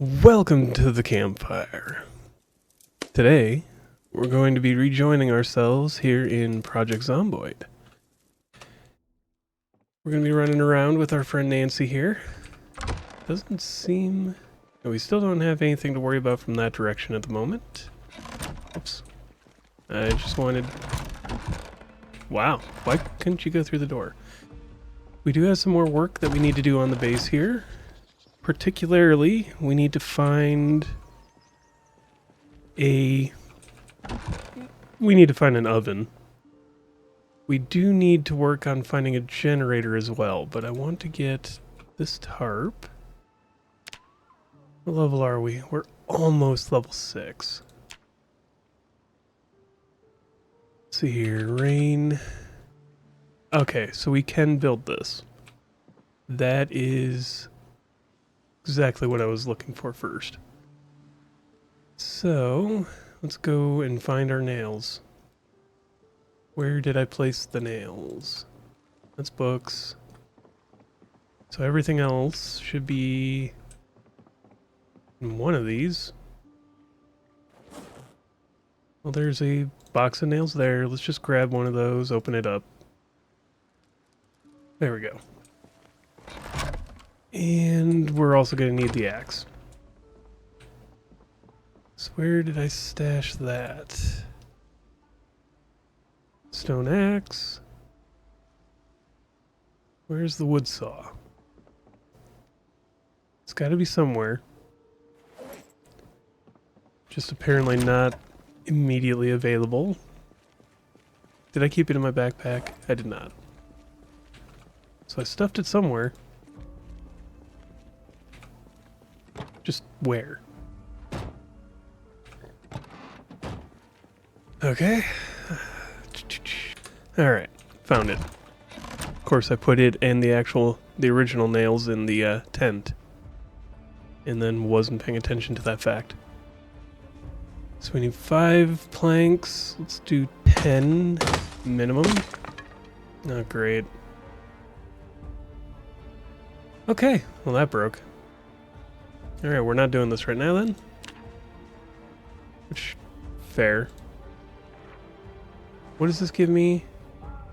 Welcome to the campfire. Today, we're going to be rejoining ourselves here in Project Zomboid. We're going to be running around with our friend Nancy here. Doesn't seem... we still don't have anything to worry about from that direction at the moment. Oops. I just wanted... Wow, why couldn't you go through the door? We do have some more work that we need to do on the base here. Particularly, we need to find an oven. We do need to work on finding a generator as well, but I want to get this tarp. What level are we? We're almost level 6. Let's see here, rain. Okay, so we can build this. That is exactly what I was looking for first. So, let's go and find our nails. Where did I place the nails? That's books. So everything else should be in one of these. Well, there's a box of nails there. Let's just grab one of those, open it up. There we go. And we're also going to need the axe. So where did I stash that? Stone axe. Where's the wood saw? It's got to be somewhere. Just apparently not immediately available. Did I keep it in my backpack? I did not. So I stuffed it somewhere. Just where? Okay. Alright, found it. Of course I put it and the original nails in the tent. And then wasn't paying attention to that fact. So we need 5 planks. Let's do 10 minimum. Oh, great. Okay, well that broke. Alright, we're not doing this right now then. Which, fair. What does this give me?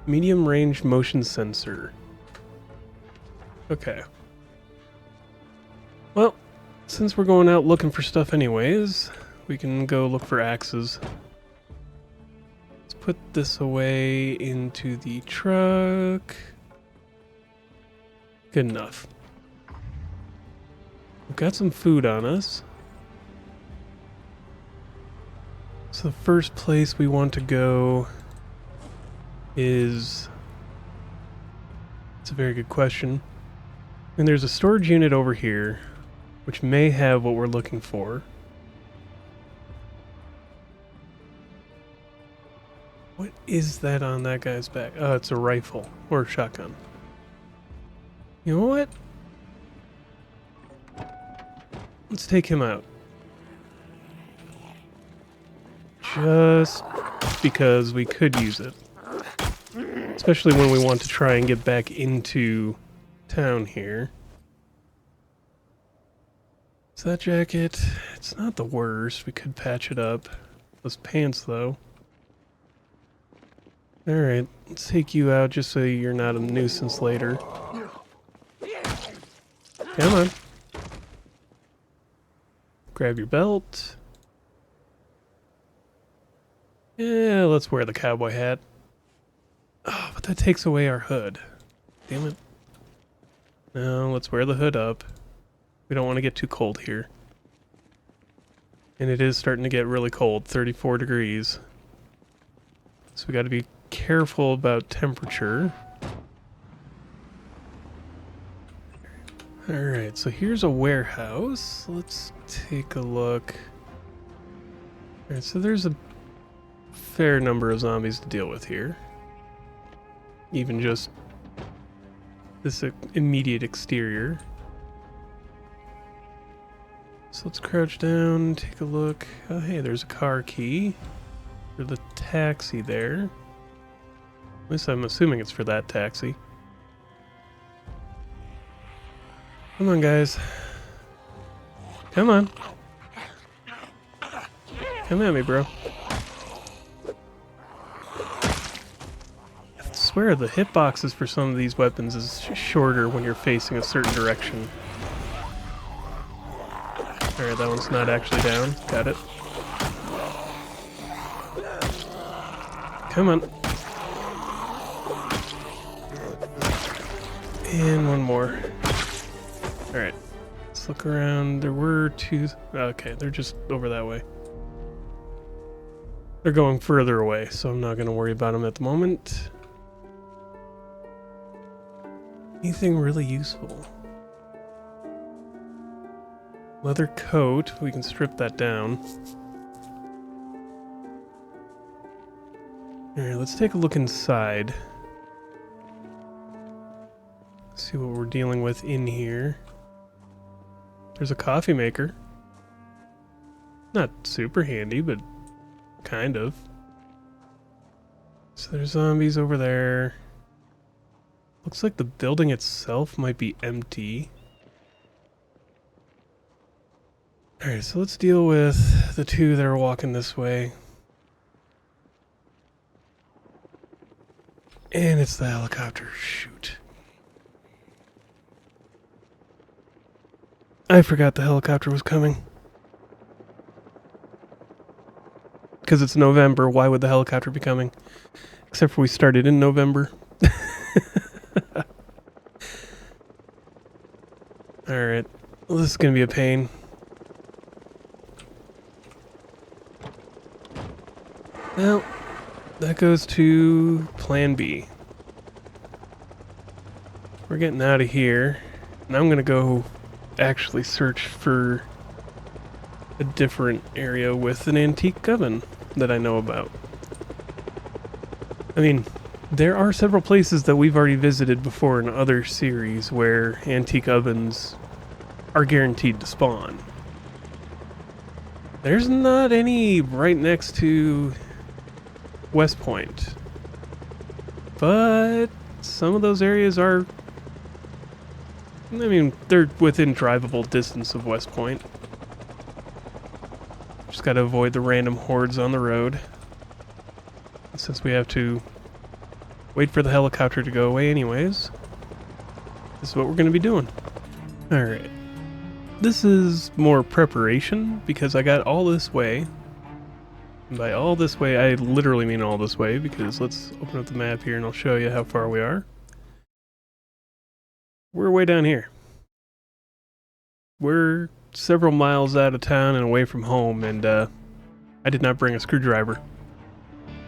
Medium range motion sensor. Okay. Well, since we're going out looking for stuff anyways, we can go look for axes. Let's put this away into the truck. Good enough. We've got some food on us. So the first place we want to go is... It's a very good question. And there's a storage unit over here, which may have what we're looking for. What is that on that guy's back? Oh, it's a rifle or a shotgun. You know what? Let's take him out. Just because we could use it. Especially when we want to try and get back into town here. Is that jacket? It's not the worst. We could patch it up. Those pants, though. Alright, let's take you out just so you're not a nuisance later. Come on. Grab your belt. Yeah, let's wear the cowboy hat. Oh, but that takes away our hood. Damn it. No, let's wear the hood up. We don't want to get too cold here. And it is starting to get really cold, 34 degrees. So we got to be careful about temperature. Alright, so here's a warehouse. Let's take a look. Alright, so there's a fair number of zombies to deal with here. Even just this immediate exterior. So let's crouch down, take a look. Oh hey, there's a car key. For the taxi there. At least I'm assuming it's for that taxi. Come on, guys. Come on. Come at me, bro. I swear the hitboxes for some of these weapons is shorter when you're facing a certain direction. Alright, that one's not actually down. Got it. Come on. And one more. Alright. Let's look around. There were two... Okay, they're just over that way. They're going further away, so I'm not going to worry about them at the moment. Anything really useful? Leather coat. We can strip that down. Alright, let's take a look inside. See what we're dealing with in here. There's a coffee maker. Not super handy, but kind of. So there's zombies over there. Looks like the building itself might be empty. Alright, so let's deal with the two that are walking this way. And it's the helicopter. Shoot. I forgot the helicopter was coming. Because it's November, why would the helicopter be coming? Except for we started in November. Alright. Well, this is going to be a pain. Well, that goes to Plan B. We're getting out of here. And I'm going to go actually search for a different area with an antique oven that I know about. I mean, there are several places that we've already visited before in other series where antique ovens are guaranteed to spawn. There's not any right next to West Point, but some of those areas are, I mean, they're within drivable distance of West Point. Just gotta avoid the random hordes on the road. And since we have to wait for the helicopter to go away anyways, this is what we're gonna be doing. Alright. This is more preparation because I got all this way. And by all this way, I literally mean all this way, because let's open up the map here and I'll show you how far we are. We're way down here. We're several miles out of town and away from home, and I did not bring a screwdriver,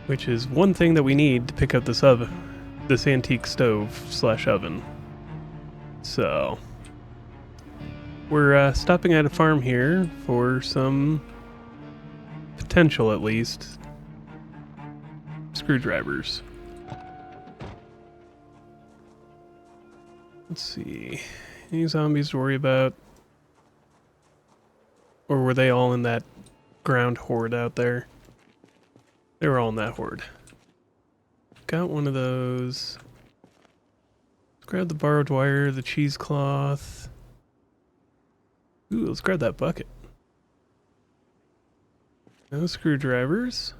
which is one thing that we need to pick up this oven, this antique stove slash oven. So we're stopping at a farm here for some potential, at least, screwdrivers. Let's see. Any zombies to worry about? Or were they all in that ground horde out there? They were all in that horde. Got one of those. Let's grab the barbed wire, the cheesecloth. Ooh, let's grab that bucket. No screwdrivers.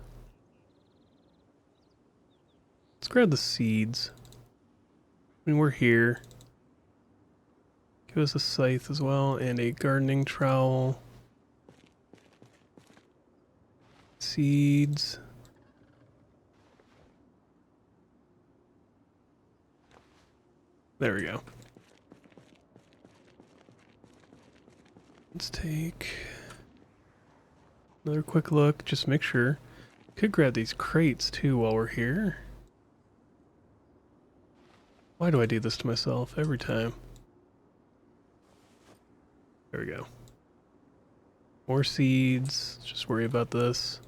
Let's grab the seeds. I mean, we're here. Give us a scythe as well, and a gardening trowel. Seeds. There we go. Let's take another quick look, just make sure. Could grab these crates too while we're here. Why do I do this to myself every time? There we go. More seeds. Let's just worry about this.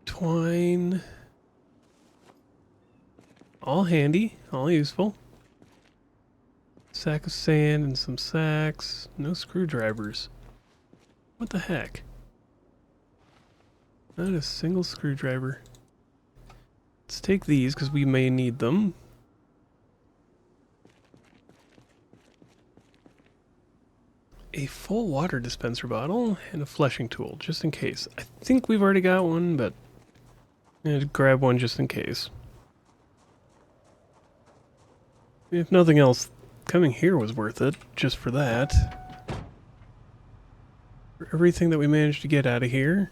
Twine. All handy, all useful. Sack of sand and some sacks. No screwdrivers. What the heck? Not a single screwdriver. Let's take these because we may need them. a full water dispenser bottle and a fleshing tool, just in case. I think we've already got one, but I'm gonna grab one just in case. If nothing else, coming here was worth it, just for that. For everything that we managed to get out of here.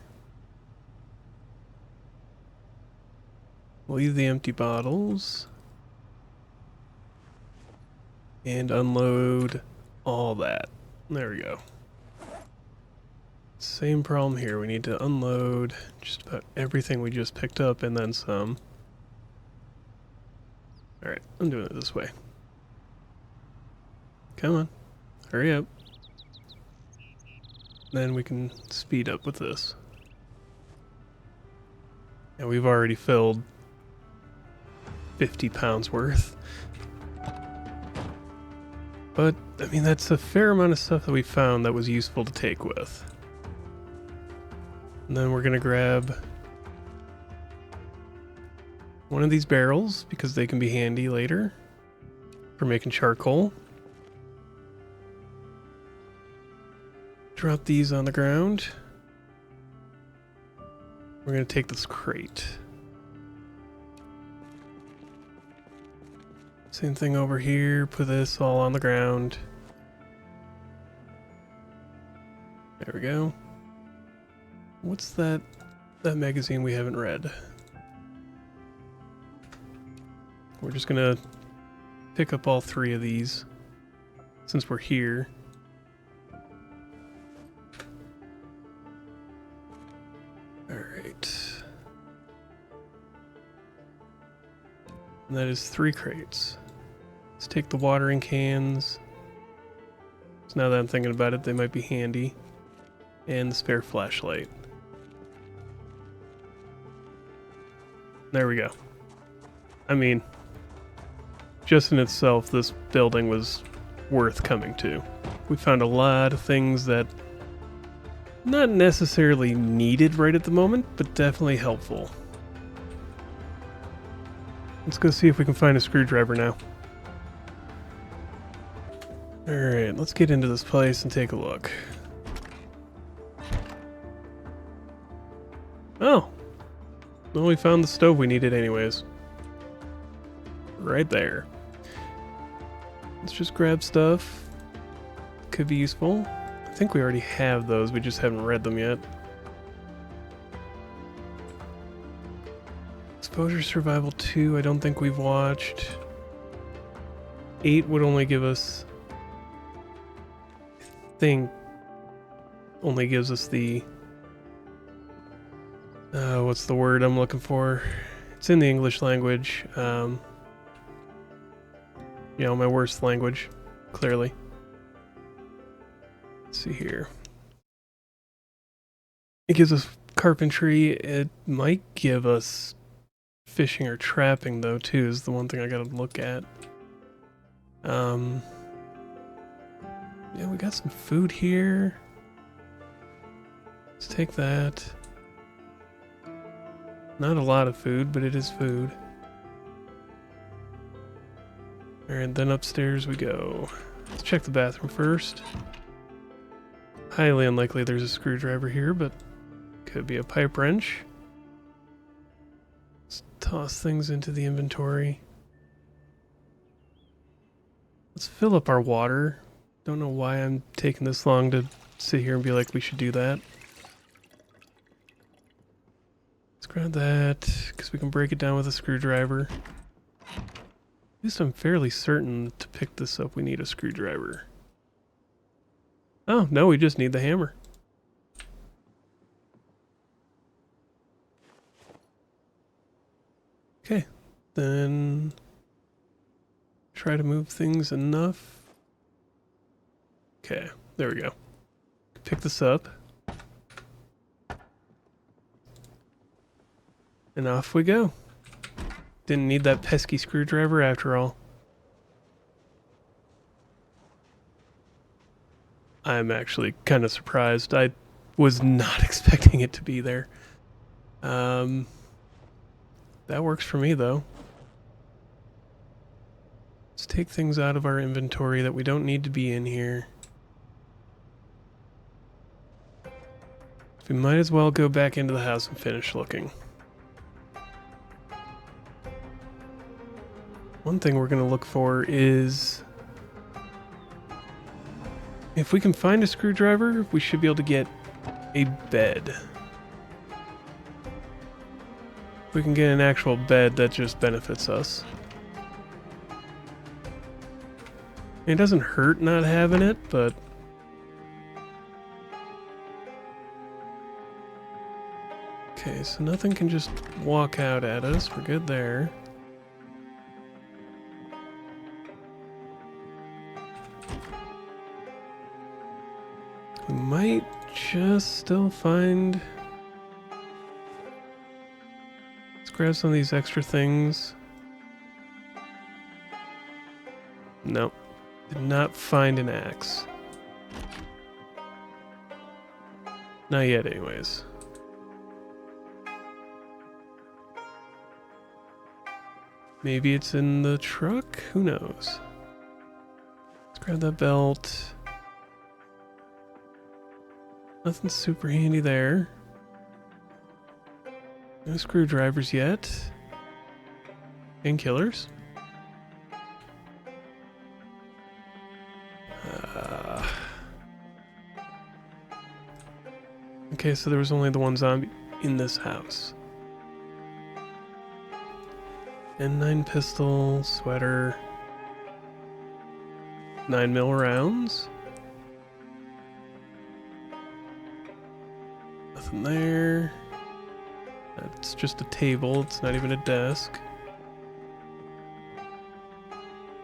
Leave the empty bottles. And unload all that. There we go. Same problem here. We need to unload just about everything we just picked up and then some. Alright, I'm doing it this way. Come on. Hurry up. Then we can speed up with this. And we've already filled 50 pounds worth. But, I mean, that's a fair amount of stuff that we found that was useful to take with. And then we're gonna grab one of these barrels, because they can be handy later for making charcoal. Drop these on the ground. We're gonna take this crate. Same thing over here, put this all on the ground. There we go. What's that magazine we haven't read? We're just gonna pick up all 3 of these since we're here. Alright. And that is 3 crates. Let's take the watering cans. So now that I'm thinking about it, they might be handy. And the spare flashlight. There we go. I mean, just in itself, this building was worth coming to. We found a lot of things that not necessarily needed right at the moment, but definitely helpful. Let's go see if we can find a screwdriver now. Alright, let's get into this place and take a look. Oh! Well, we found the stove we needed anyways. Right there. Let's just grab stuff. Could be useful. I think we already have those, we just haven't read them yet. Exposure Survival 2, I don't think we've watched. 8 would only give us... I think... only gives us the... what's the word I'm looking for? It's in the English language. You know, my worst language, clearly. Let's see here. It gives us carpentry. It might give us fishing or trapping, though, too, is the one thing I gotta look at. Yeah, we got some food here. Let's take that. Not a lot of food, but it is food. Alright, then upstairs we go. Let's check the bathroom first. Highly unlikely there's a screwdriver here, but could be a pipe wrench. Let's toss things into the inventory. Let's fill up our water. Don't know why I'm taking this long to sit here and be like we should do that. Let's grab that, because we can break it down with a screwdriver. At least I'm fairly certain to pick this up we need a screwdriver. Oh, no, we just need the hammer. Okay, then try to move things enough. Okay, there we go. Pick this up. And off we go. Didn't need that pesky screwdriver after all. I'm actually kind of surprised. I was not expecting it to be there. That works for me, though. Let's take things out of our inventory that we don't need to be in here. We might as well go back into the house and finish looking. One thing we're going to look for is if we can find a screwdriver, we should be able to get a bed. If we can get an actual bed, that just benefits us. It doesn't hurt not having it, but okay, so nothing can just walk out at us. We're good there. We might just still find... Let's grab some of these extra things. Nope. Did not find an axe. Not yet, anyways. Maybe it's in the truck? Who knows? Let's grab that belt. Nothing super handy there. No screwdrivers yet. Painkillers. Okay, so there was only the one zombie in this house. N9 pistol, sweater, 9mm rounds. Nothing there. That's just a table, it's not even a desk.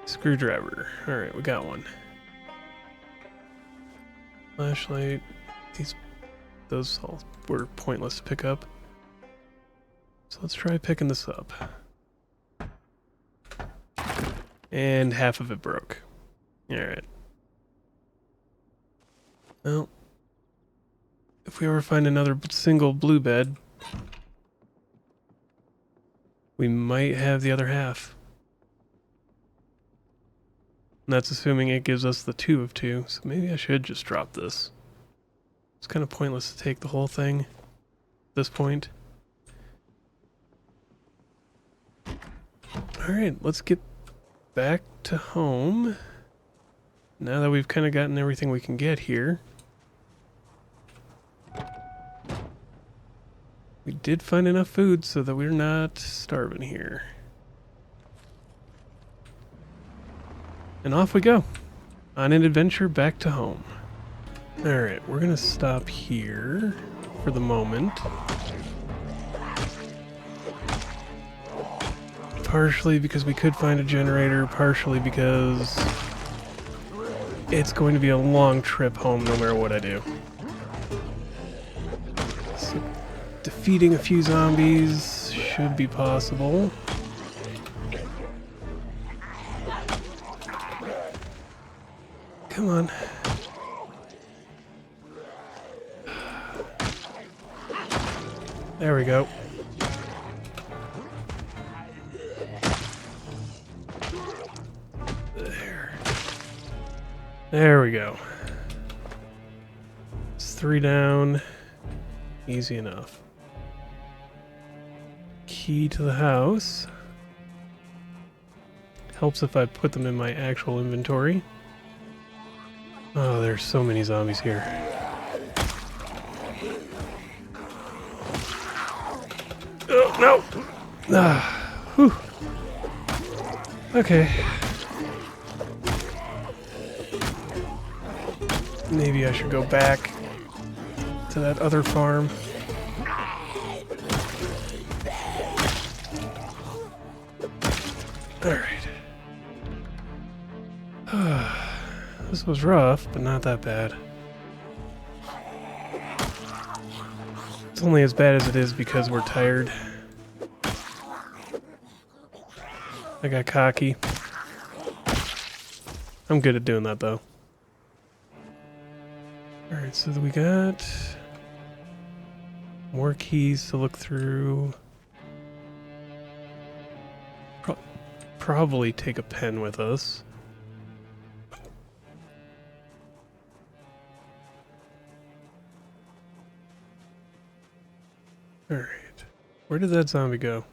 Screwdriver. Alright, we got one. Flashlight. Those all were pointless to pick up. So let's try picking this up. And half of it broke. Alright. Well, if we ever find another single blue bed, we might have the other half. And that's assuming it gives us the 2 of 2, so maybe I should just drop this. It's kind of pointless to take the whole thing at this point. Alright, let's get back to home. Now that we've kind of gotten everything we can get here. We did find enough food so that we're not starving here. And off we go. On an adventure back to home. Alright, we're gonna stop here for the moment. Partially because we could find a generator, partially because it's going to be a long trip home no matter what I do. So, defeating a few zombies should be possible. Come on. There we go. There we go. It's 3 down. Easy enough. Key to the house. Helps if I put them in my actual inventory. Oh, there's so many zombies here. Oh, no! Ah, whew. Okay. Maybe I should go back to that other farm. Alright. This was rough, but not that bad. It's only as bad as it is because we're tired. I got cocky. I'm good at doing that though. Alright, so we got more keys to look through. Probably take a pen with us. Alright. Where did that zombie go?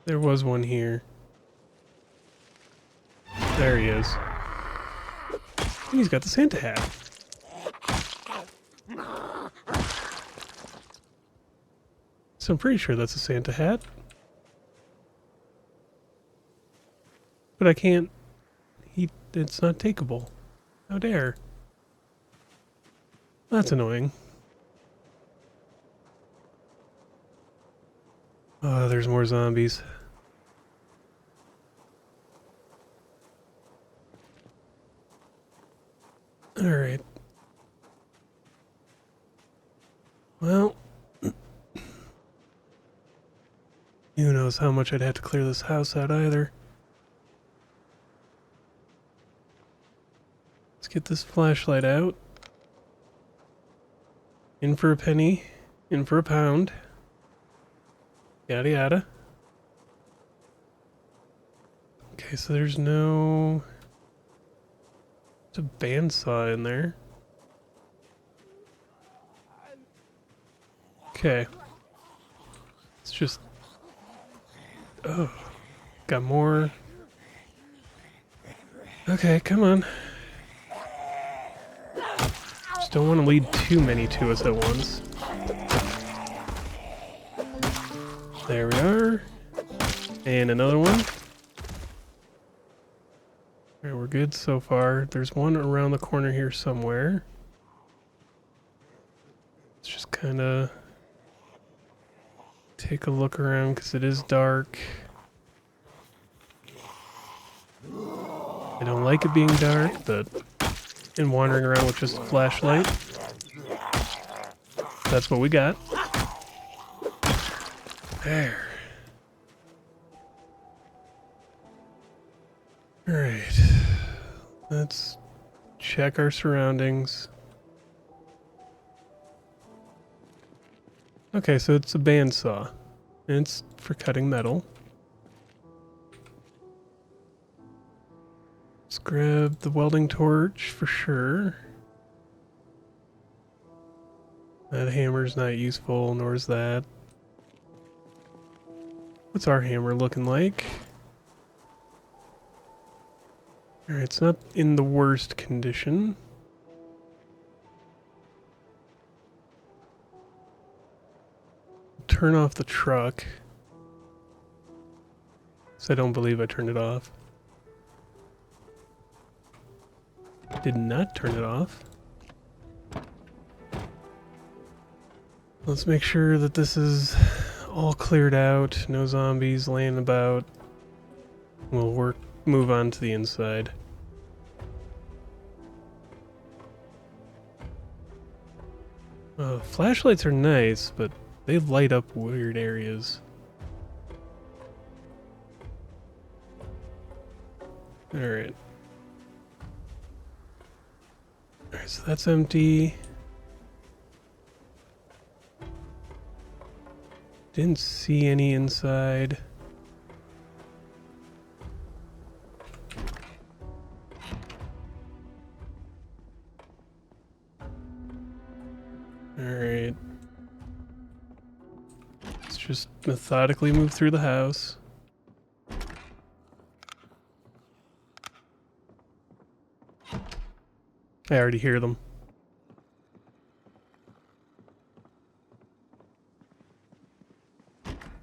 There was one here. There he is. And he's got the Santa hat. So I'm pretty sure that's a Santa hat. But I can't... It's not takeable. How dare. That's annoying. Oh, there's more zombies. Alright. Well... who knows how much I'd have to clear this house out either. Let's get this flashlight out. In for a penny. In for a pound. Yada yada. Okay, so there's no... There's a bandsaw in there. Okay. It's just... Oh. Got more. Okay, come on. Just don't want to lead too many to us at once. There we are. And another one. Alright, we're good so far. There's one around the corner here somewhere. Let's just kind of take a look around because it is dark. I don't like it being dark, but and wandering around with just a flashlight. That's what we got. There. Alright. Let's check our surroundings. Okay, so it's a bandsaw. And it's for cutting metal. Let's grab the welding torch for sure. That hammer's not useful, nor is that. What's our hammer looking like? Alright, it's not in the worst condition. Turn off the truck. So I don't believe I turned it off. Did not turn it off. Let's make sure that this is all cleared out. No zombies laying about. We'll move on to the inside. Flashlights are nice, but they light up weird areas. Alright. Alright, so that's empty. Didn't see any inside. Alright. Let's just methodically move through the house. I already hear them.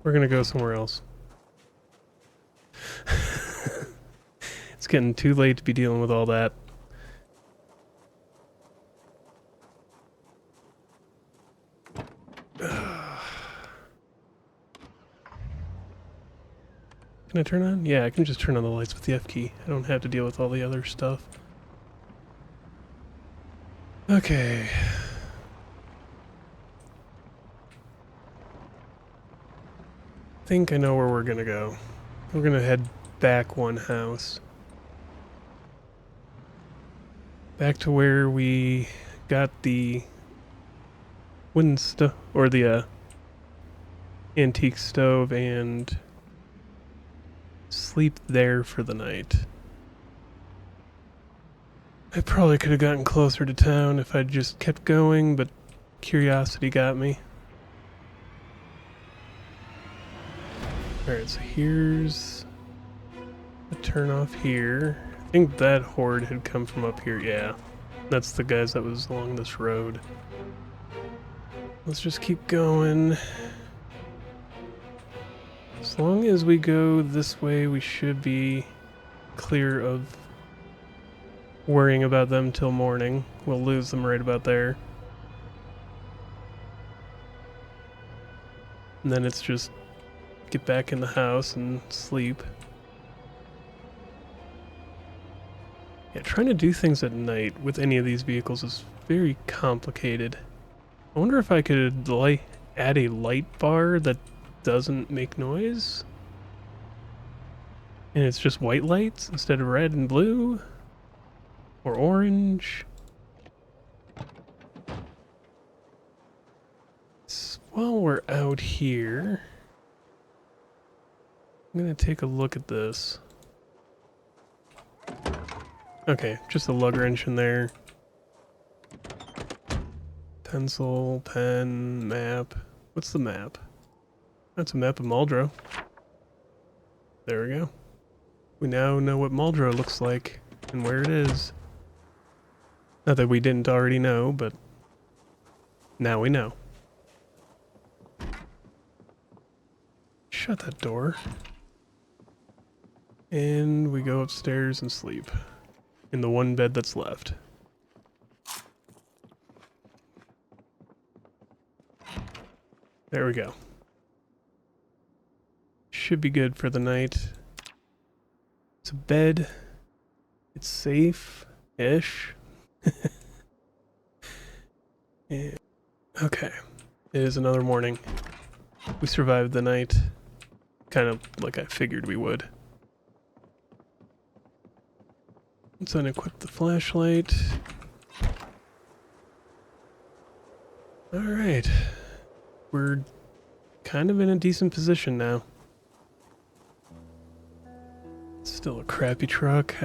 We're gonna go somewhere else. It's getting too late to be dealing with all that. Can I turn on? Yeah, I can just turn on the lights with the F key. I don't have to deal with all the other stuff. Okay. I think I know where we're gonna go. We're gonna head back one house. Back to where we got the wooden stove, or the antique stove, and sleep there for the night. I probably could have gotten closer to town if I'd just kept going, but curiosity got me. Alright, so here's a turn off here. I think that horde had come from up here, yeah. That's the guys that was along this road. Let's just keep going. As long as we go this way, we should be clear of worrying about them till morning. We'll lose them right about there. And then it's just get back in the house and sleep. Yeah, trying to do things at night with any of these vehicles is very complicated. I wonder if I could add a light bar that doesn't make noise? And it's just white lights instead of red and blue? Or orange? So while we're out here, I'm gonna take a look at this. Okay, just a lug wrench in there. Pencil, pen, map. What's the map? That's a map of Muldrow. There we go. We now know what Muldrow looks like and where it is. Not that we didn't already know, but now we know. Shut that door. And we go upstairs and sleep in the one bed that's left. There we go. Should be good for the night. It's a bed. It's safe-ish. Yeah. Okay. It is another morning. We survived the night. Kind of like I figured we would. Let's unequip the flashlight. Alright. We're kind of in a decent position now. Still a crappy truck.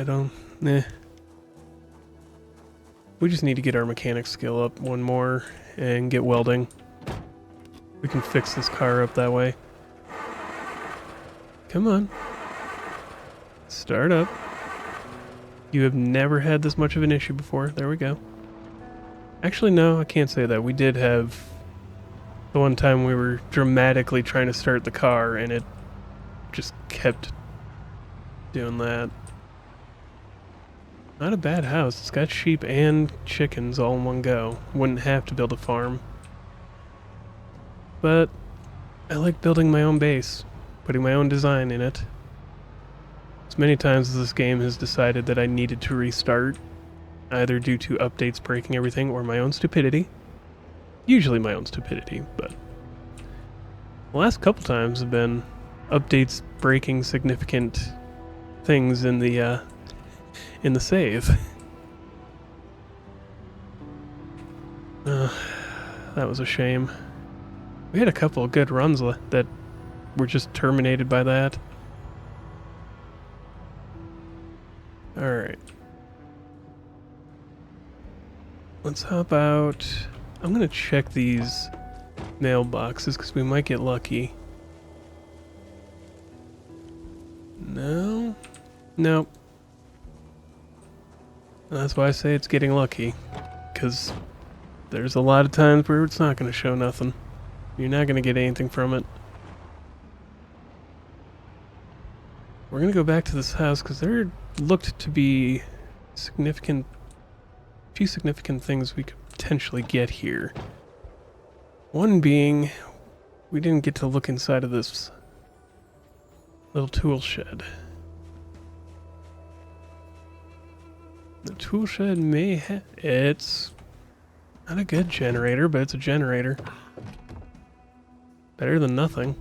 We just need to get our mechanic skill up one more and get welding. We can fix this car up that way. Come on. Start up. You have never had this much of an issue before. There we go. Actually, no, I can't say that. We did have the one time we were dramatically trying to start the car and it just kept doing that. Not a bad house. It's got sheep and chickens all in one go. Wouldn't have to build a farm. But I like building my own base, putting my own design in it. As many times as this game has decided that I needed to restart, either due to updates breaking everything or my own stupidity. Usually my own stupidity, but the last couple times have been updates breaking significant things in the save. That was a shame. We had a couple of good runs that were just terminated by that. Alright. Let's hop out. I'm gonna check these mailboxes because we might get lucky. No? Nope. That's why I say it's getting lucky. Because there's a lot of times where it's not going to show nothing. You're not going to get anything from it. We're going to go back to this house because there looked to be a few significant things we could potentially get here. One being, we didn't get to look inside of this little tool shed. The tool shed may have... It's not a good generator, but it's a generator. Better than nothing.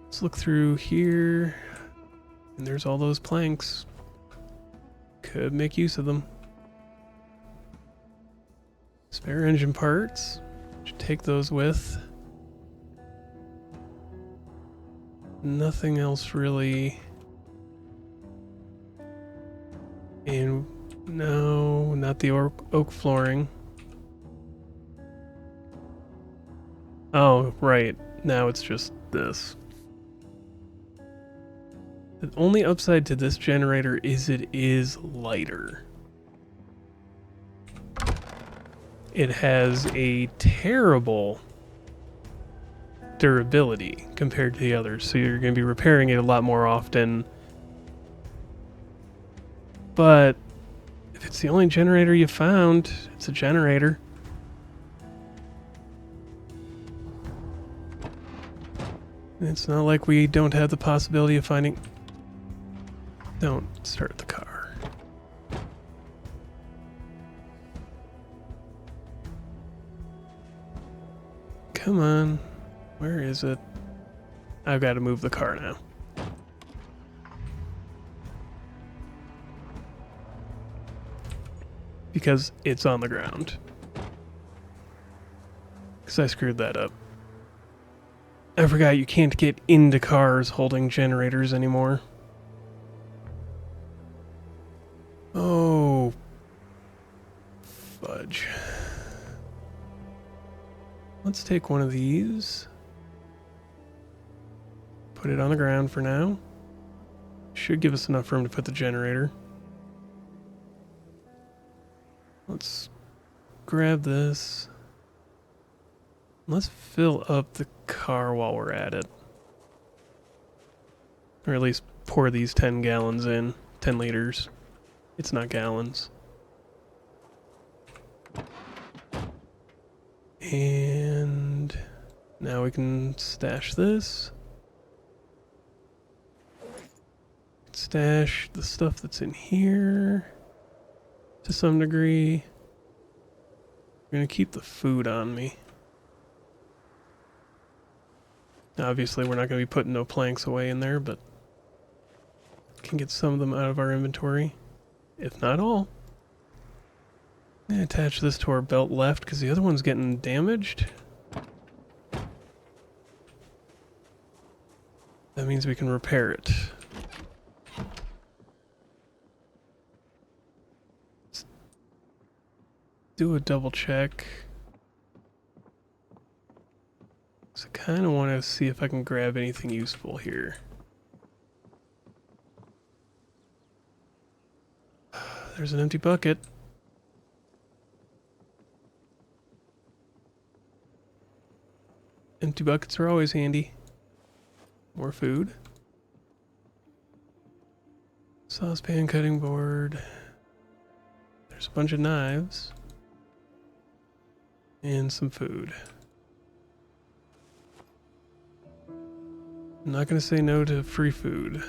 Let's look through here. And there's all those planks. Could make use of them. Spare engine parts. Should take those with. Nothing else really And no, not the oak flooring. Oh, right. Now it's just this. The only upside to this generator is it is lighter. It has a terrible durability compared to the others, so you're going to be repairing it a lot more often. But if it's the only generator you found, it's a generator. It's not like we don't have the possibility of finding... Don't start the car. Come on. Where is it? I've got to move the car now. Because it's on the ground. Because I screwed that up. I forgot you can't get into cars holding generators anymore. Oh. Fudge. Let's take one of these. Put it on the ground for now. Should give us enough room to put the generator. Let's grab this. Let's fill up the car while we're at it. Or at least pour these 10 gallons in. 10 liters. It's not gallons. And now we can stash this. Stash the stuff that's in here to some degree. I'm gonna keep the food on me. Obviously, we're not gonna be putting no planks away in there, but can get some of them out of our inventory, if not all. I'm gonna attach this to our belt left because the other one's getting damaged. That means we can repair it. Let's do a double check. So I kind of want to see if I can grab anything useful here. There's an empty bucket. Empty buckets are always handy. More food. Saucepan, cutting board. There's a bunch of knives. And some food. I'm not going to say no to free food.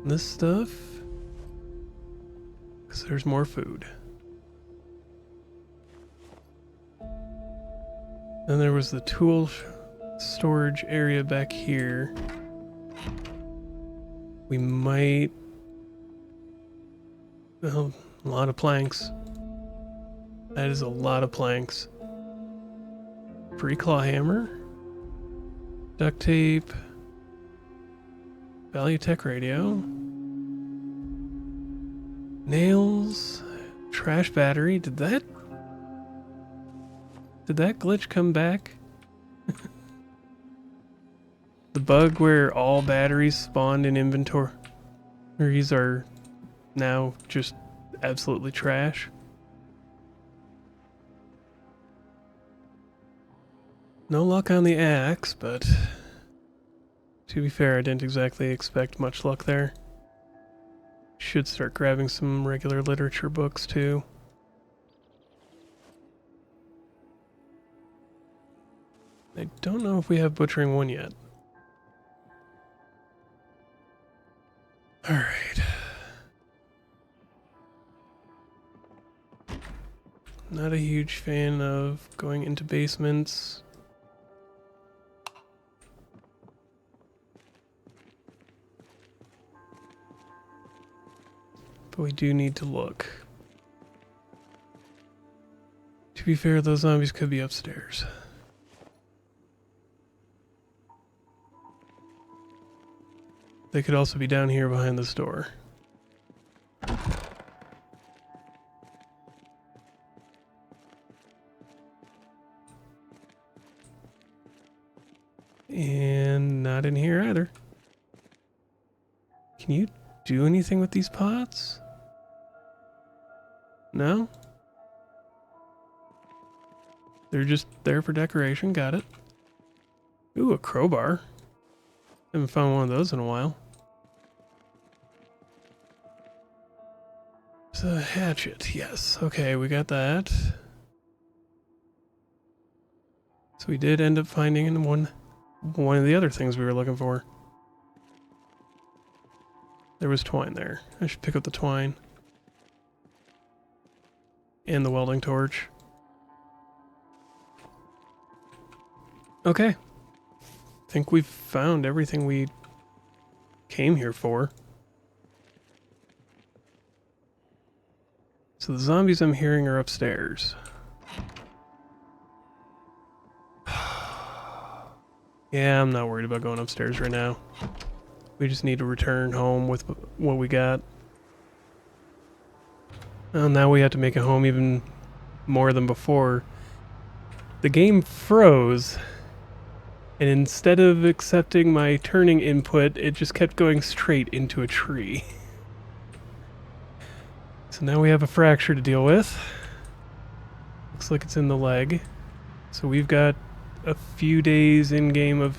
This stuff, because there's more food. Then there was the tool storage area back here. We might... Well, a lot of planks. That is a lot of planks. Free claw hammer. Duct tape. Value Tech radio. Nails. Trash battery. Did that glitch come back? The bug where all batteries spawned in inventories are now just absolutely trash. No luck on the axe, but to be fair, I didn't exactly expect much luck there. Should start grabbing some regular literature books too. I don't know if we have Butchering 1 yet. Alright. Not a huge fan of going into basements. But we do need to look. To be fair, those zombies could be upstairs. They could also be down here behind this door. And not in here either. Can you do anything with these pots? No? They're just there for decoration, got it. Ooh, a crowbar. Haven't found one of those in a while. It's a hatchet, yes. Okay, we got that. So we did end up finding one of the other things we were looking for. There was twine there. I should pick up the twine. And the welding torch. Okay. I think we've found everything we came here for. So the zombies I'm hearing are upstairs. Yeah, I'm not worried about going upstairs right now. We just need to return home with what we got. Well, now we have to make it home even more than before. The game froze, and instead of accepting my turning input, it just kept going straight into a tree. So now we have a fracture to deal with. Looks like it's in the leg. So we've got a few days in game of...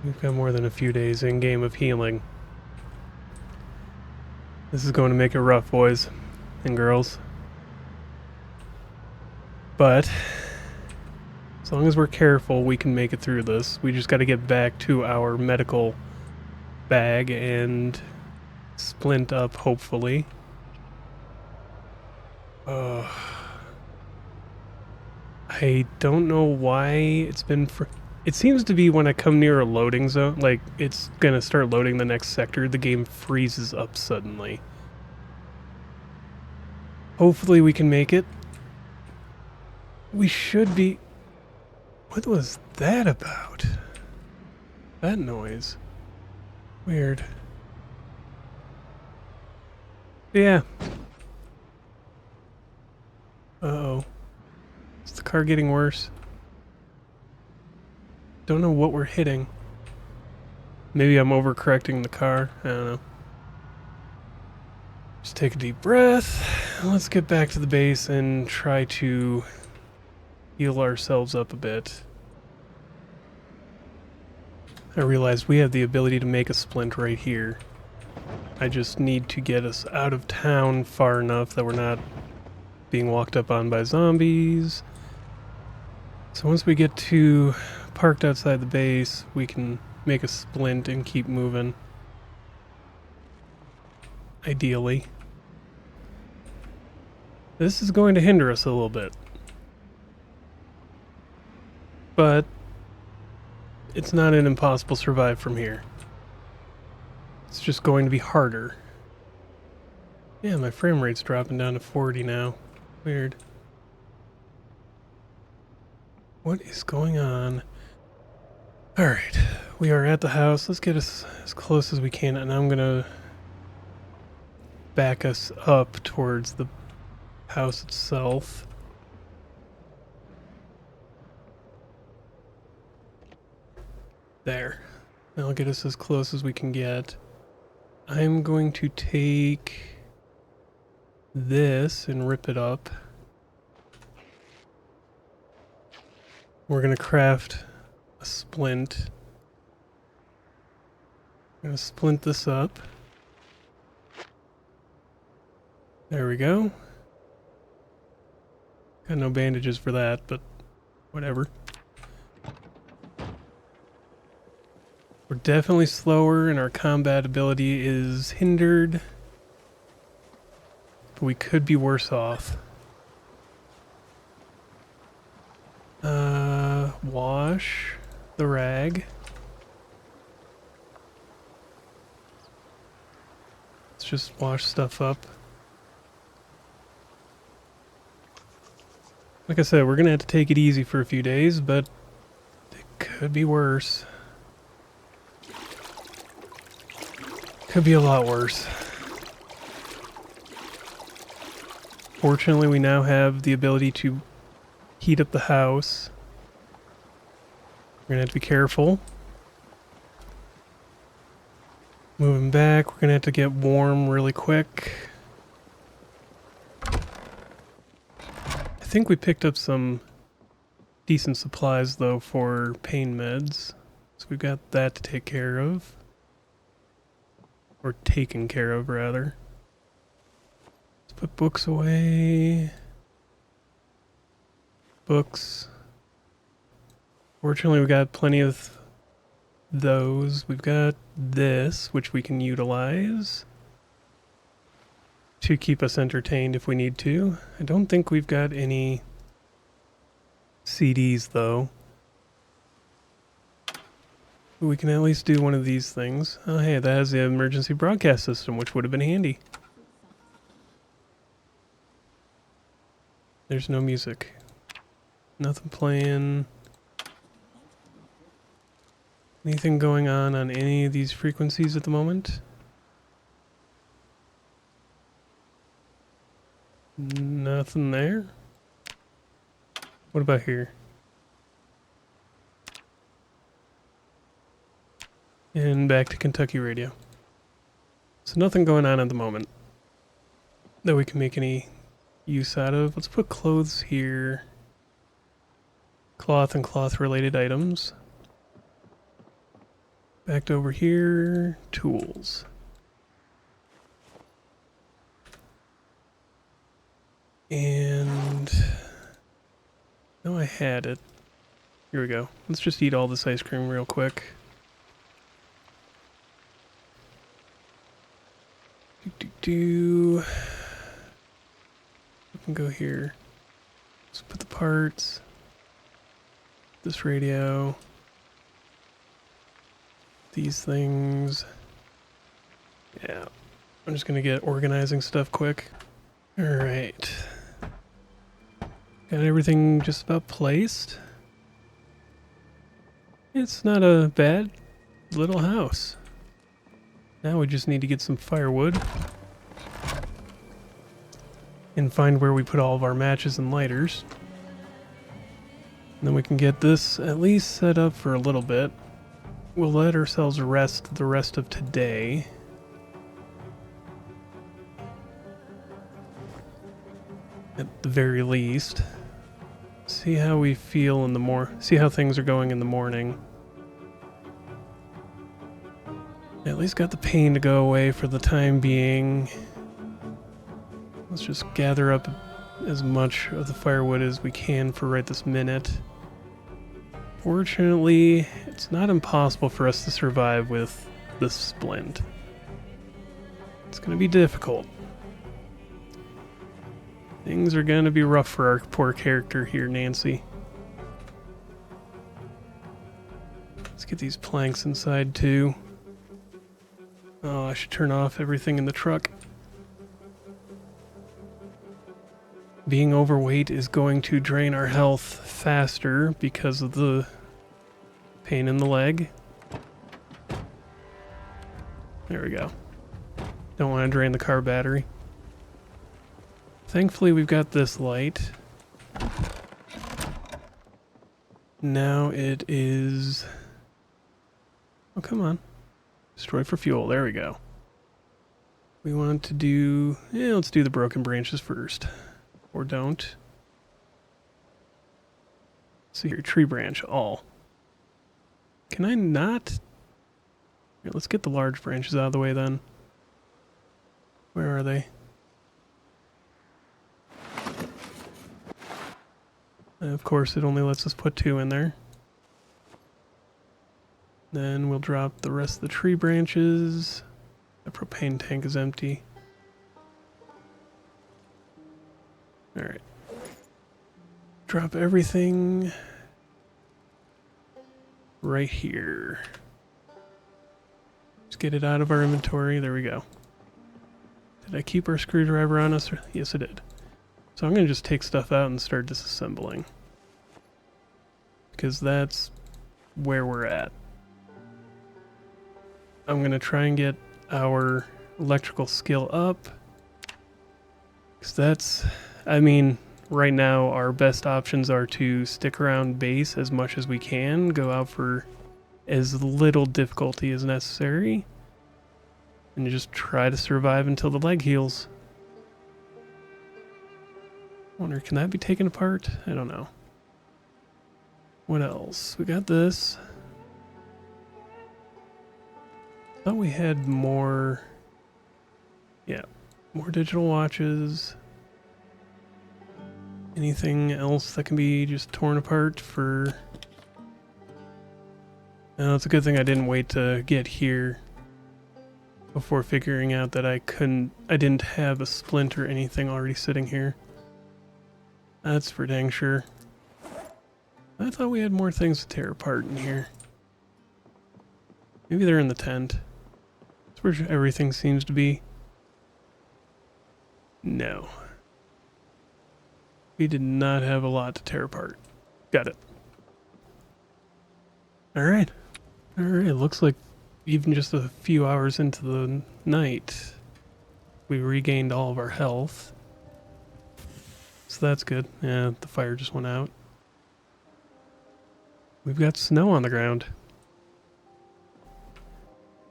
We've got more than a few days in game of healing. This is going to make it rough, boys and girls. But as long as we're careful, we can make it through this. We just got to get back to our medical bag and splint up, hopefully. I don't know why it's been... It seems to be when I come near a loading zone, like it's gonna start loading the next sector, the game freezes up suddenly. Hopefully we can make it. We should be... What was that about? That noise. Weird. Yeah. Uh-oh. Is the car getting worse? Don't know what we're hitting. Maybe I'm overcorrecting the car. I don't know. Just take a deep breath. Let's get back to the base and try to heal ourselves up a bit. I realized we have the ability to make a splint right here. I just need to get us out of town far enough that we're not being walked up on by zombies. So once we get to parked outside the base, we can make a splint and keep moving. Ideally. This is going to hinder us a little bit. But it's not an impossible survive from here. It's just going to be harder. Yeah, my frame rate's dropping down to 40 now. Weird. What is going on? Alright, we are at the house. Let's get us as close as we can, and I'm gonna back us up towards the house itself. There. That'll get us as close as we can get. I'm going to take this and rip it up. We're gonna craft a splint. I'm gonna splint this up. There we go. Got no bandages for that, but whatever. We're definitely slower and our combat ability is hindered. But we could be worse off. Wash the rag. Let's just wash stuff up. Like I said, we're gonna have to take it easy for a few days, but it could be worse. Could be a lot worse. Fortunately, we now have the ability to heat up the house. We're gonna have to be careful. Moving back, we're gonna have to get warm really quick. I think we picked up some decent supplies though for pain meds. So we've got that to take care of. Or taken care of, rather. Let's put books away. Books. Fortunately, we got plenty of those. We've got this, which we can utilize to keep us entertained if we need to. I don't think we've got any CDs, though. But we can at least do one of these things. Oh, hey, that has the emergency broadcast system, which would have been handy. There's no music. Nothing playing. Anything going on any of these frequencies at the moment? Nothing there. What about here? And back to Kentucky radio. So nothing going on at the moment that we can make any use out of. Let's put clothes here. Cloth and cloth related items. Back over here, tools. And no, I had it. Here we go. Let's just eat all this ice cream real quick. We can go here. Let's put the parts. This radio. These things. Yeah. I'm just gonna get organizing stuff quick. Alright. Got everything just about placed. It's not a bad little house. Now we just need to get some firewood. And find where we put all of our matches and lighters. And then we can get this at least set up for a little bit. We'll let ourselves rest the rest of today. At the very least. See how we feel in the see how things are going in the morning. At least got the pain to go away for the time being. Let's just gather up as much of the firewood as we can for right this minute. Fortunately, it's not impossible for us to survive with this splint. It's going to be difficult. Things are going to be rough for our poor character here, Nancy. Let's get these planks inside too. Oh, I should turn off everything in the truck. Being overweight is going to drain our health faster because of the pain in the leg. There we go. Don't want to drain the car battery. Thankfully, we've got this light. Now it is... Oh, come on. Destroy for fuel. There we go. We want to do... Yeah, let's do the broken branches first. Or don't. Let's see here. Tree branch. All. Can I not? Here, let's get the large branches out of the way then. Where are they? Of course, it only lets us put 2 in there. Then we'll drop the rest of the tree branches. The propane tank is empty. Alright. Drop everything right here. Just get it out of our inventory. There we go. Did I keep our screwdriver on us? Yes, I did. So I'm going to just take stuff out and start disassembling. Because that's where we're at. I'm going to try and get our electrical skill up. Because that's, I mean, right now our best options are to stick around base as much as we can, go out for as little difficulty as necessary, and just try to survive until the leg heals. Wonder, can that be taken apart? I don't know. What else? We got this. Thought we had more. Yeah, more digital watches. Anything else that can be just torn apart for... No, it's a good thing I didn't wait to get here before figuring out that I didn't have a splint or anything already sitting here. That's for dang sure. I thought we had more things to tear apart in here. Maybe they're in the tent. That's where everything seems to be. No. We did not have a lot to tear apart. Got it. Alright. Alright, looks like even just a few hours into the night, we regained all of our health. So that's good. Yeah, the fire just went out. We've got snow on the ground.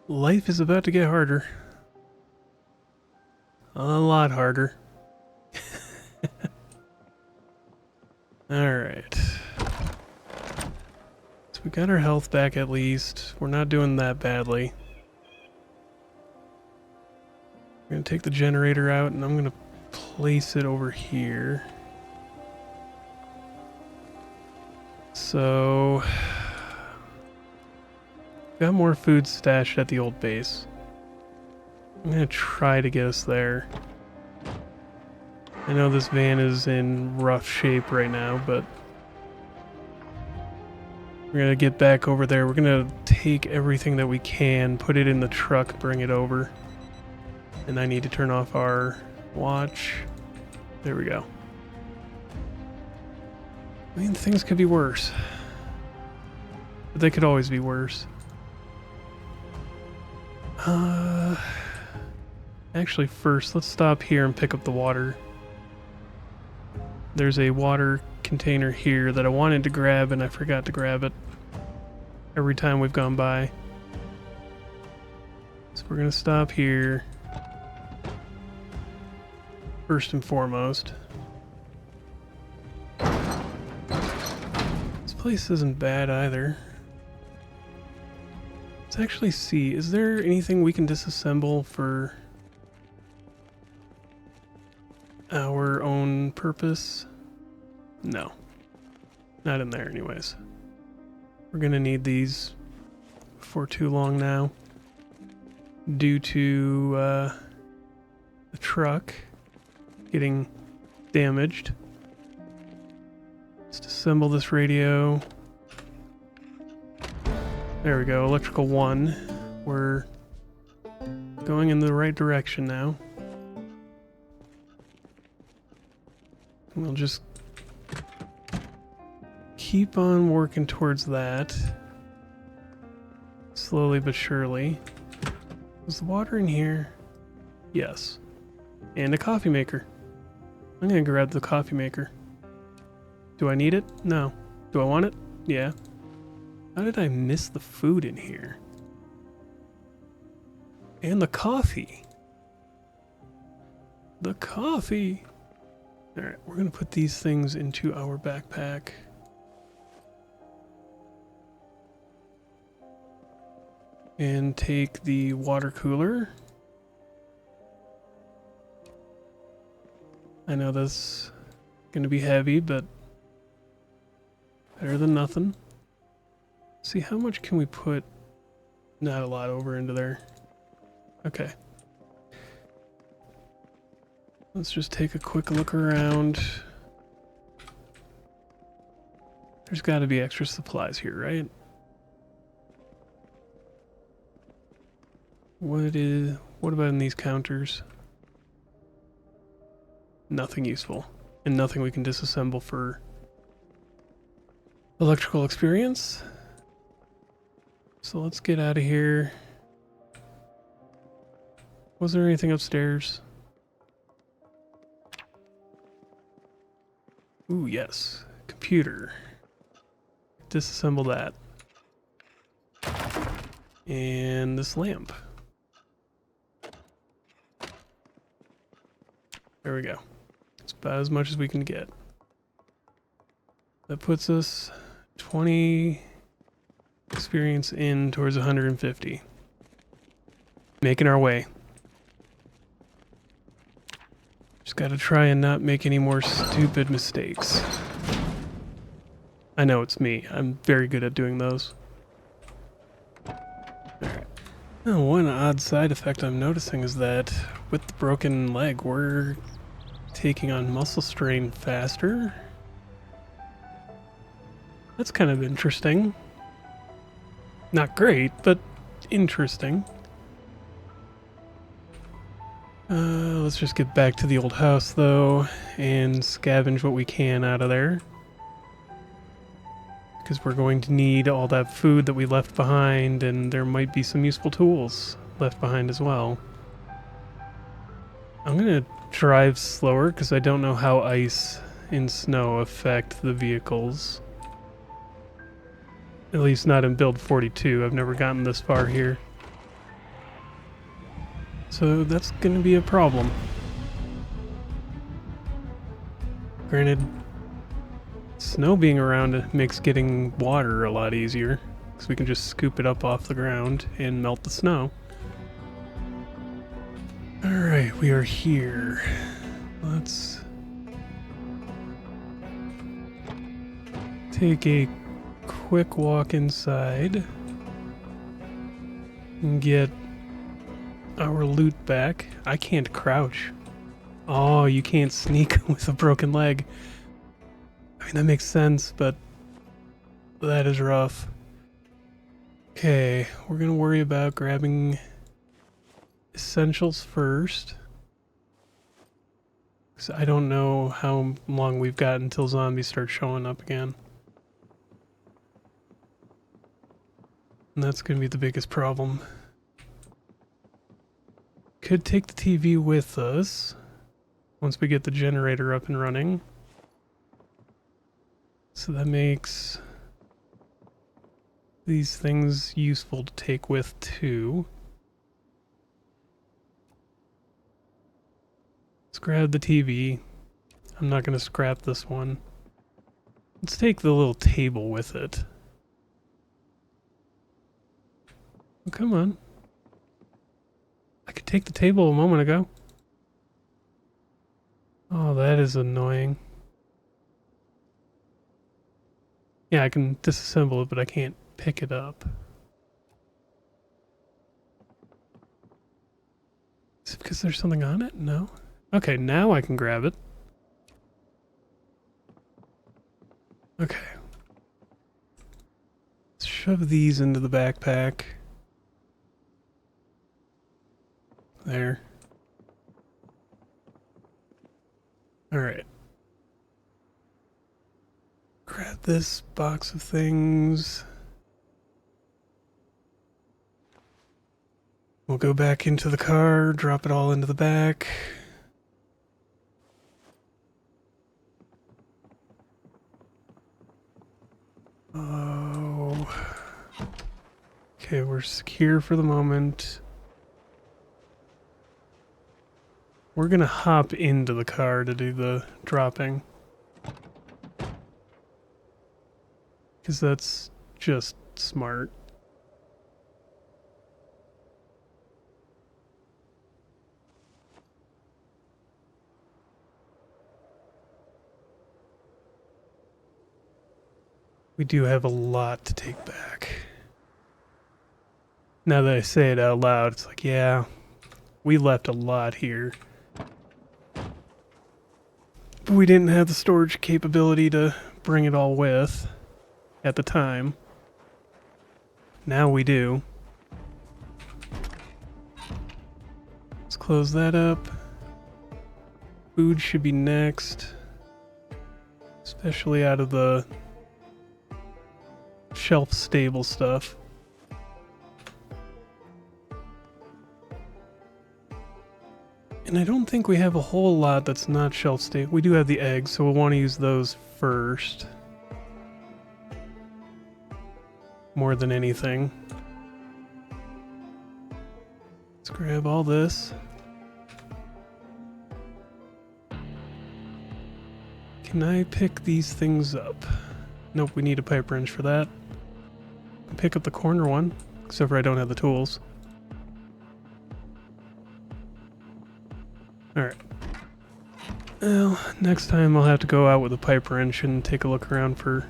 Life is about to get harder. A lot harder. Alright. So we got our health back at least. We're not doing that badly. We're going to take the generator out and I'm going to place it over here. So... got more food stashed at the old base. I'm going to try to get us there. I know this van is in rough shape right now, but we're going to get back over there. We're going to take everything that we can, put it in the truck, bring it over. And I need to turn off our watch. There we go. I mean, things could be worse. But they could always be worse. Actually, first, let's stop here and pick up the water. There's a water container here that I wanted to grab and I forgot to grab it every time we've gone by. So we're gonna stop here. First and foremost. This place isn't bad either. Let's actually see, is there anything we can disassemble for our own purpose? No. Not in there anyways. We're gonna need these for too long now. Due to the truck getting damaged. Let's disassemble this radio. There we go, electrical 1. We're going in the right direction now. We'll just keep on working towards that. Slowly but surely. Is the water in here? Yes. And a coffee maker. I'm gonna grab the coffee maker. Do I need it? No. Do I want it? Yeah. How did I miss the food in here? And the coffee. The coffee. Alright, we're going to put these things into our backpack. And take the water cooler. I know that's going to be heavy, but better than nothing. See, how much can we put? Not a lot over into there. Okay. Let's just take a quick look around. There's got to be extra supplies here, right? What about in these counters? Nothing useful. And nothing we can disassemble for electrical experience. So let's get out of here. Was there anything upstairs? Ooh, yes. Computer. Disassemble that. And this lamp. There we go. It's about as much as we can get. That puts us 20 experience in towards 150. Making our way. Just gotta try and not make any more stupid mistakes. I know it's me. I'm very good at doing those. Alright. Now, one odd side effect I'm noticing is that with the broken leg, we're taking on muscle strain faster. That's kind of interesting. Not great, but interesting. Let's just get back to the old house, though, and scavenge what we can out of there. Because we're going to need all that food that we left behind, and there might be some useful tools left behind as well. I'm going to drive slower, because I don't know how ice and snow affect the vehicles. At least not in build 42. I've never gotten this far here. So that's going to be a problem. Granted, snow being around makes getting water a lot easier, because we can just scoop it up off the ground and melt the snow. Alright, we are here. Let's take a quick walk inside and get our loot back. I can't crouch. Oh, you can't sneak with a broken leg. I mean, that makes sense, but that is rough. Okay, we're gonna worry about grabbing essentials first. Because I don't know how long we've got until zombies start showing up again. And that's gonna be the biggest problem. Could take the TV with us once we get the generator up and running. So that makes these things useful to take with too. Let's grab the TV. I'm not going to scrap this one. Let's take the little table with it. Oh, come on. I could take the table a moment ago. Oh, that is annoying. Yeah, I can disassemble it, but I can't pick it up. Is it because there's something on it? No. Okay, now I can grab it. Okay. Let's shove these into the backpack. There. Alright. Grab this box of things. We'll go back into the car, drop it all into the back. Oh. Okay, we're secure for the moment. We're gonna hop into the car to do the dropping. Because that's just smart. We do have a lot to take back. Now that I say it out loud, it's like, yeah, we left a lot here. But we didn't have the storage capability to bring it all with at the time. Now we do. Let's close that up. Food should be next. Especially out of the shelf stable stuff. And I don't think we have a whole lot that's not shelf stable. We do have the eggs, so we'll want to use those first. More than anything. Let's grab all this. Can I pick these things up? Nope, we need a pipe wrench for that. Pick up the corner one, except for I don't have the tools. Alright. Well, next time I'll have to go out with a pipe wrench and take a look around for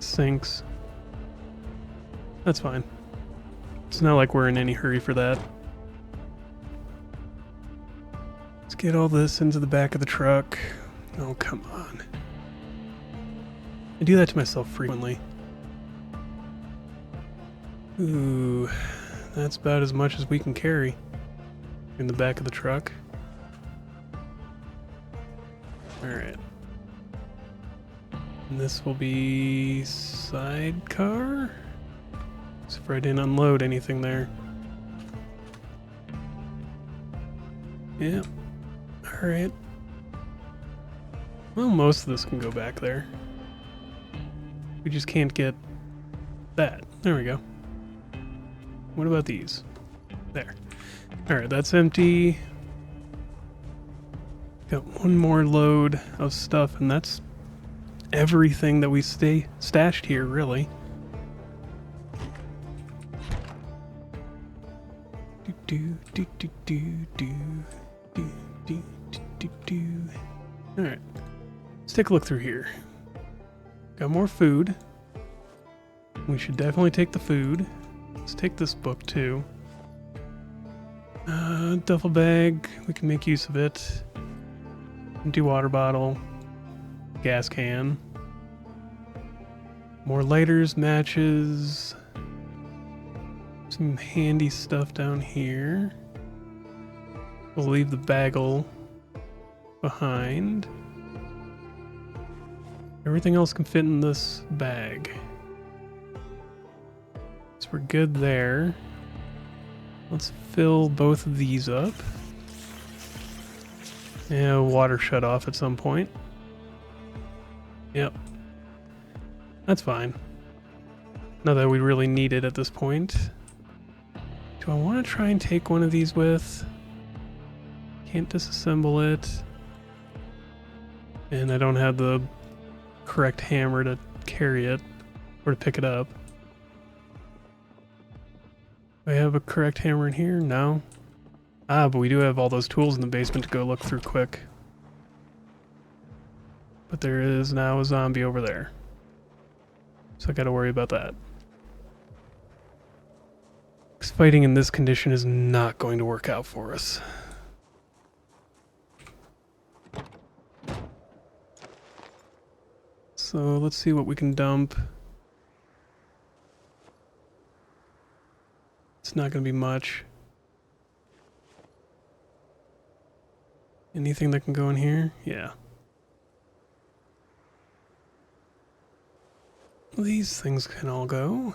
sinks. That's fine. It's not like we're in any hurry for that. Let's get all this into the back of the truck. Oh, come on. I do that to myself frequently. Ooh, that's about as much as we can carry in the back of the truck. Alright. And this will be sidecar? So if I didn't unload anything there. Yep. Alright. Well, most of this can go back there. We just can't get that. There we go. What about these? There. Alright, that's empty. Got one more load of stuff, and that's everything that we stashed here, really. Alright. Let's take a look through here. Got more food. We should definitely take the food. Let's take this book too. Duffel bag, we can make use of it. Empty water bottle. Gas can. More lighters, matches. Some handy stuff down here. We'll leave the bagel behind. Everything else can fit in this bag. So we're good there. Let's fill both of these up. Yeah, water shut off at some point. Yep. That's fine. Not that we really need it at this point. Do I want to try and take one of these with? Can't disassemble it. And I don't have the correct hammer to carry it or to pick it up. Do I have a correct hammer in here? No. Ah, but we do have all those tools in the basement to go look through quick. But there is now a zombie over there. So I gotta worry about that. 'Cause fighting in this condition is not going to work out for us. So let's see what we can dump. It's not going to be much. Anything that can go in here? Yeah. These things can all go.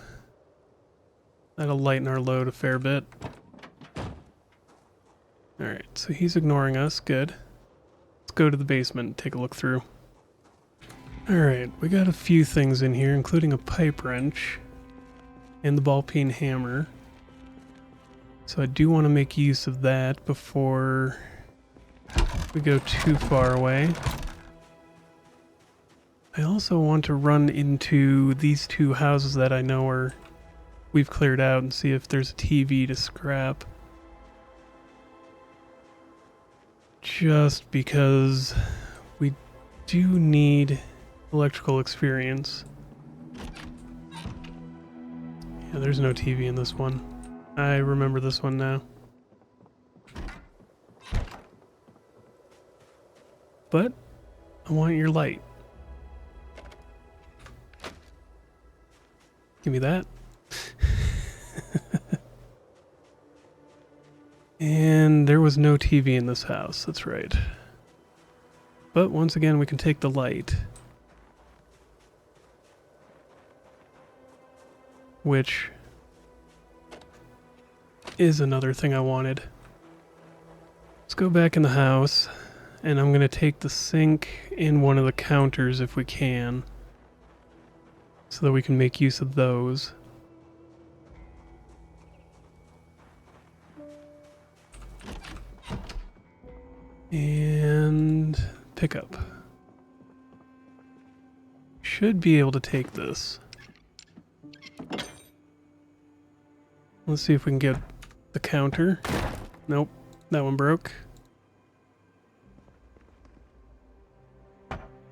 That'll lighten our load a fair bit. Alright, so he's ignoring us. Good. Let's go to the basement and take a look through. Alright, we got a few things in here, including a pipe wrench and the ball peen hammer. So I do want to make use of that before we go too far away. I also want to run into these two houses that I know we've cleared out and see if there's a TV to scrap. Just because we do need electrical experience. Yeah, there's no TV in this one. I remember this one now. But I want your light. Give me that. And there was no TV in this house, that's right. But once again, we can take the light. Which is another thing I wanted. Let's Let's go back in the house, and I'm going to take the sink and one of the counters if we can, so that we can make use of those. And pick up. Should be able to take this. Let's see if we can get the counter. Nope, that one broke.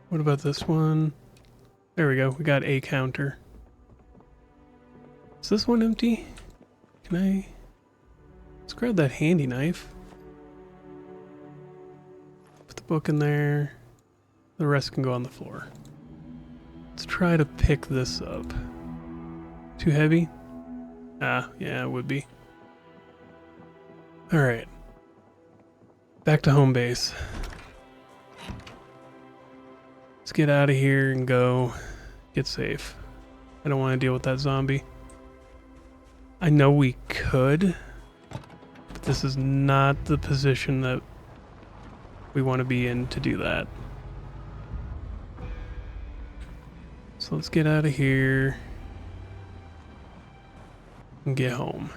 What about this one? There we go, we got a counter. Is this one empty? Can I... Let's grab that handy knife. Put the book in there. The rest can go on the floor. Let's try to pick this up. Too heavy? Ah, yeah, it would be. Alright. Back to home base. Let's get out of here and go get safe. I don't want to deal with that zombie. I know we could, but this is not the position that we want to be in to do that. So let's get out of here and get home.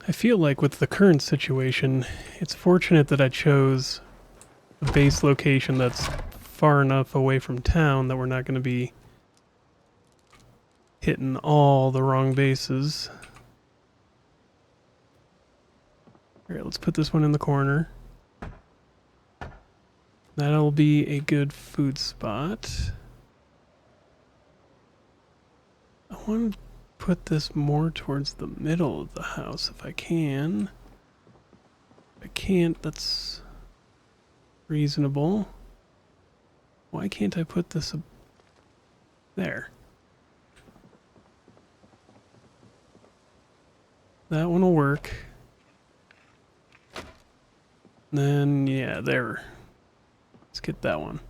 I feel like with the current situation, it's fortunate that I chose a base location that's far enough away from town that we're not going to be hitting all the wrong bases. Alright, let's put this one in the corner. That'll be a good food spot. I want to put this more towards the middle of the house if I can. If I can't, that's reasonable. Why can't I put this there? That one will work. Then, yeah, there. Let's get that one.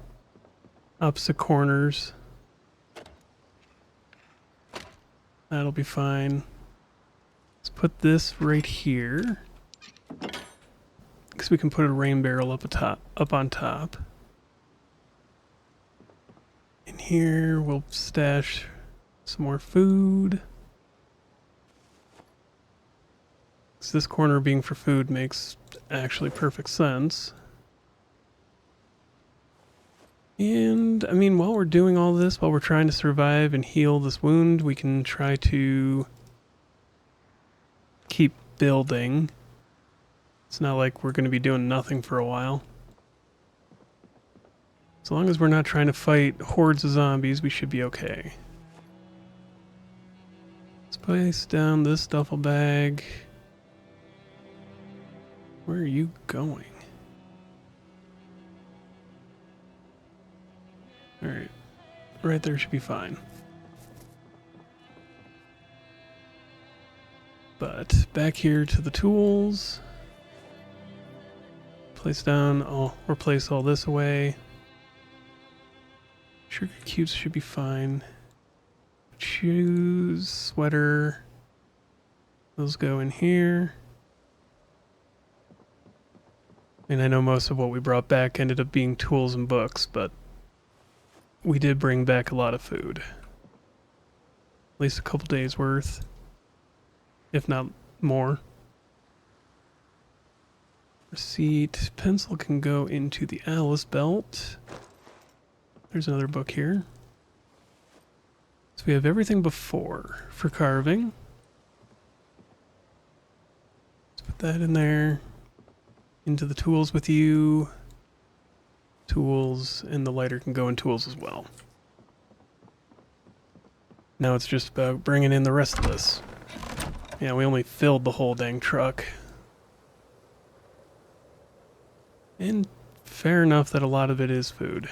Opposite corners. That'll be fine. Let's put this right here. Because we can put a rain barrel up on top. In here, we'll stash some more food. This corner being for food makes actually perfect sense. And, I mean, while we're doing all this, while we're trying to survive and heal this wound, we can try to keep building. It's not like we're going to be doing nothing for a while. As long as we're not trying to fight hordes of zombies, we should be okay. Let's place down this duffel bag. Where are you going? Alright. Right there should be fine. But back here to the tools. Place down, I'll replace all this away. Sugar cubes should be fine. Shoes, sweater. Those go in here. And I know most of what we brought back ended up being tools and books, but we did bring back a lot of food. At least a couple days worth, if not more. Receipt. Pencil can go into the Alice belt. There's another book here. So we have everything before for carving. Let's put that in there. Into the tools with you. Tools, and the lighter can go in tools as well. Now it's just about bringing in the rest of this. Yeah, we only filled the whole dang truck. And fair enough that a lot of it is food.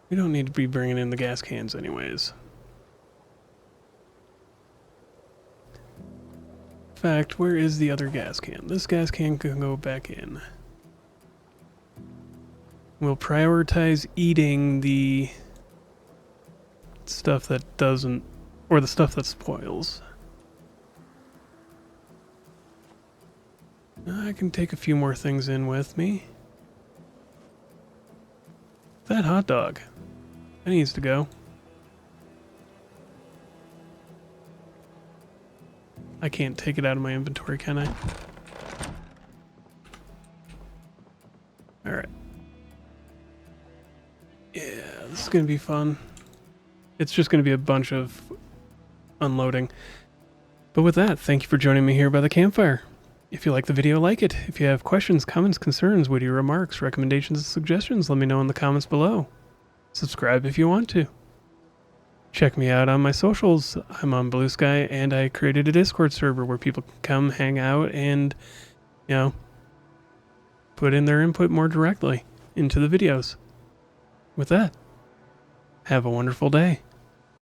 We don't need to be bringing in the gas cans anyways. In fact, where is the other gas can? This gas can can go back in. We'll prioritize eating the stuff that doesn't, or the stuff that spoils. I can take a few more things in with me. That hot dog. That needs to go. I can't take it out of my inventory, can I? Alright. Yeah, this is going to be fun. It's just going to be a bunch of unloading. But with that, thank you for joining me here by the campfire. If you like the video, like it. If you have questions, comments, concerns, witty remarks, recommendations, and suggestions, let me know in the comments below. Subscribe if you want to. Check me out on my socials. I'm on BlueSky, and I created a Discord server where people can come hang out and, you know, put in their input more directly into the videos. With that, have a wonderful day.